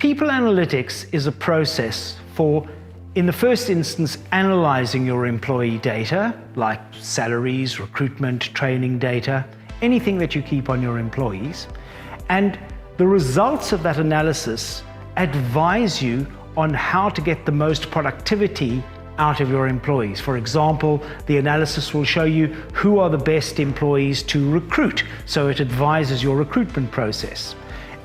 People analytics is a process for, in the first instance, analyzing your employee data, like salaries, recruitment, training data, anything that you keep on your employees. And the results of that analysis advise you on how to get the most productivity out of your employees. For example, the analysis will show you who are the best employees to recruit, so it advises your recruitment process.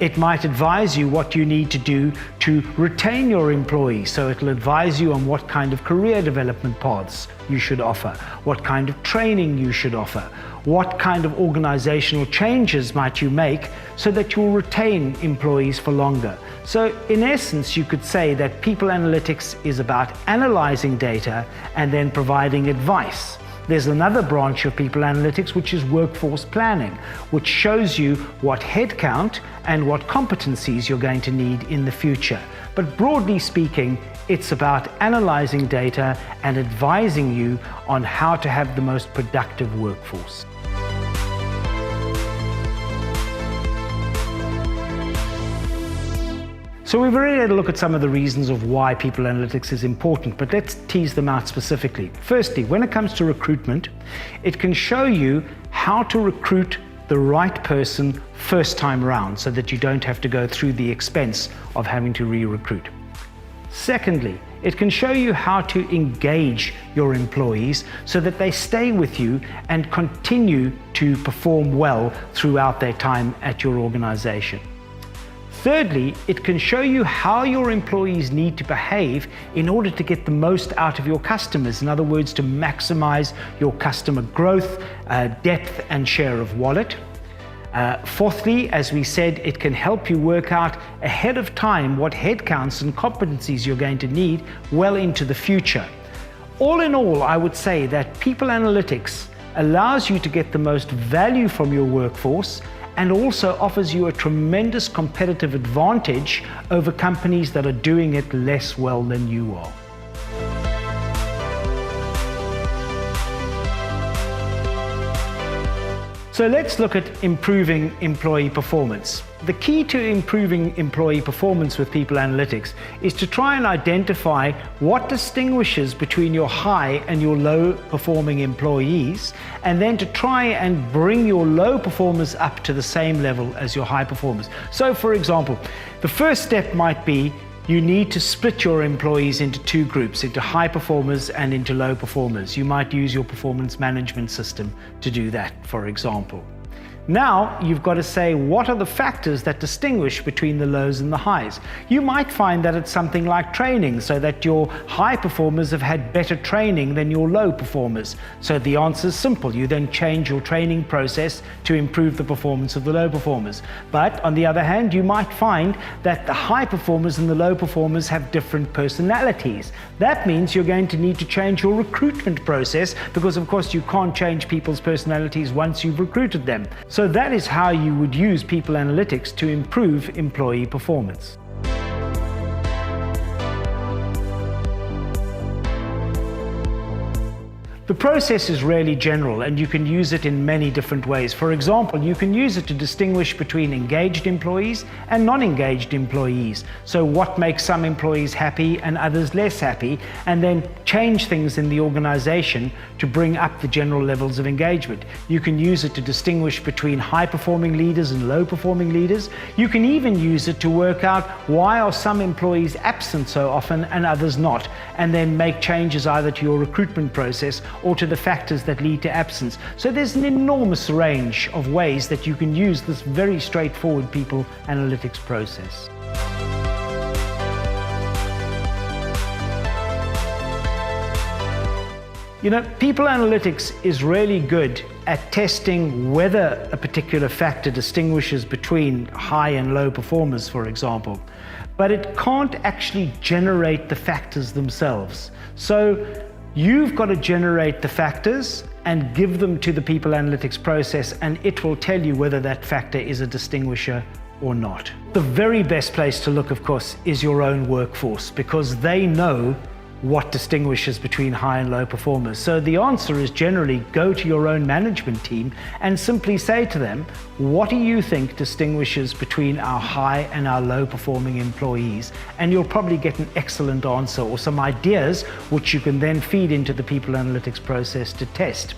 It might advise you what you need to do to retain your employees, so it'll advise you on what kind of career development paths you should offer, what kind of training you should offer, what kind of organizational changes might you make so that you'll retain employees for longer. So in essence, you could say that people analytics is about analyzing data and then providing advice. There's another branch of people analytics, which is workforce planning, which shows you what headcount and what competencies you're going to need in the future. But broadly speaking, it's about analyzing data and advising you on how to have the most productive workforce. So we've already had a look at some of the reasons of why people analytics is important, but let's tease them out specifically. Firstly, when it comes to recruitment, it can show you how to recruit the right person first time around so that you don't have to go through the expense of having to re-recruit. Secondly, it can show you how to engage your employees so that they stay with you and continue to perform well throughout their time at your organization. Thirdly, it can show you how your employees need to behave in order to get the most out of your customers. In other words, to maximize your customer growth, depth and share of wallet. Fourthly, as we said, it can help you work out ahead of time what headcounts and competencies you're going to need well into the future. All in all, I would say that people analytics allows you to get the most value from your workforce and also offers you a tremendous competitive advantage over companies that are doing it less well than you are. So let's look at improving employee performance. The key to improving employee performance with people analytics is to try and identify what distinguishes between your high and your low performing employees, and then to try and bring your low performers up to the same level as your high performers. So for example, the first step might be you need to split your employees into two groups, into high performers and into low performers. You might use your performance management system to do that, for example. Now you've got to say, what are the factors that distinguish between the lows and the highs? You might find that it's something like training, so that your high performers have had better training than your low performers. So the answer is simple. You then change your training process to improve the performance of the low performers. But on the other hand, you might find that the high performers and the low performers have different personalities. That means you're going to need to change your recruitment process, because of course you can't change people's personalities once you've recruited them. So that is how you would use people analytics to improve employee performance. The process is really general, and you can use it in many different ways. For example, you can use it to distinguish between engaged employees and non-engaged employees. So what makes some employees happy and others less happy, and then change things in the organization to bring up the general levels of engagement. You can use it to distinguish between high-performing leaders and low-performing leaders. You can even use it to work out why are some employees absent so often and others not, and then make changes either to your recruitment process or to the factors that lead to absence. So there's an enormous range of ways that you can use this very straightforward people analytics process. You know, people analytics is really good at testing whether a particular factor distinguishes between high and low performers, for example, but it can't actually generate the factors themselves. So you've got to generate the factors and give them to the people analytics process, and it will tell you whether that factor is a distinguisher or not. The very best place to look, of course, is your own workforce, because they know what distinguishes between high and low performers. So the answer is generally go to your own management team and simply say to them, what do you think distinguishes between our high and our low performing employees? And you'll probably get an excellent answer or some ideas which you can then feed into the people analytics process to test.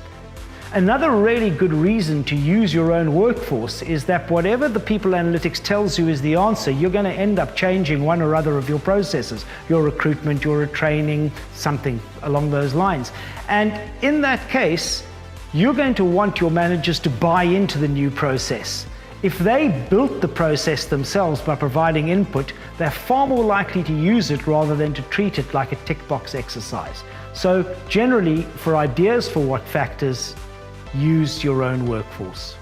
Another really good reason to use your own workforce is that whatever the people analytics tells you is the answer, you're going to end up changing one or other of your processes, your recruitment, your training, something along those lines. And in that case, you're going to want your managers to buy into the new process. If they built the process themselves by providing input, they're far more likely to use it rather than to treat it like a tick box exercise. So generally, for ideas for what factors, use your own workforce.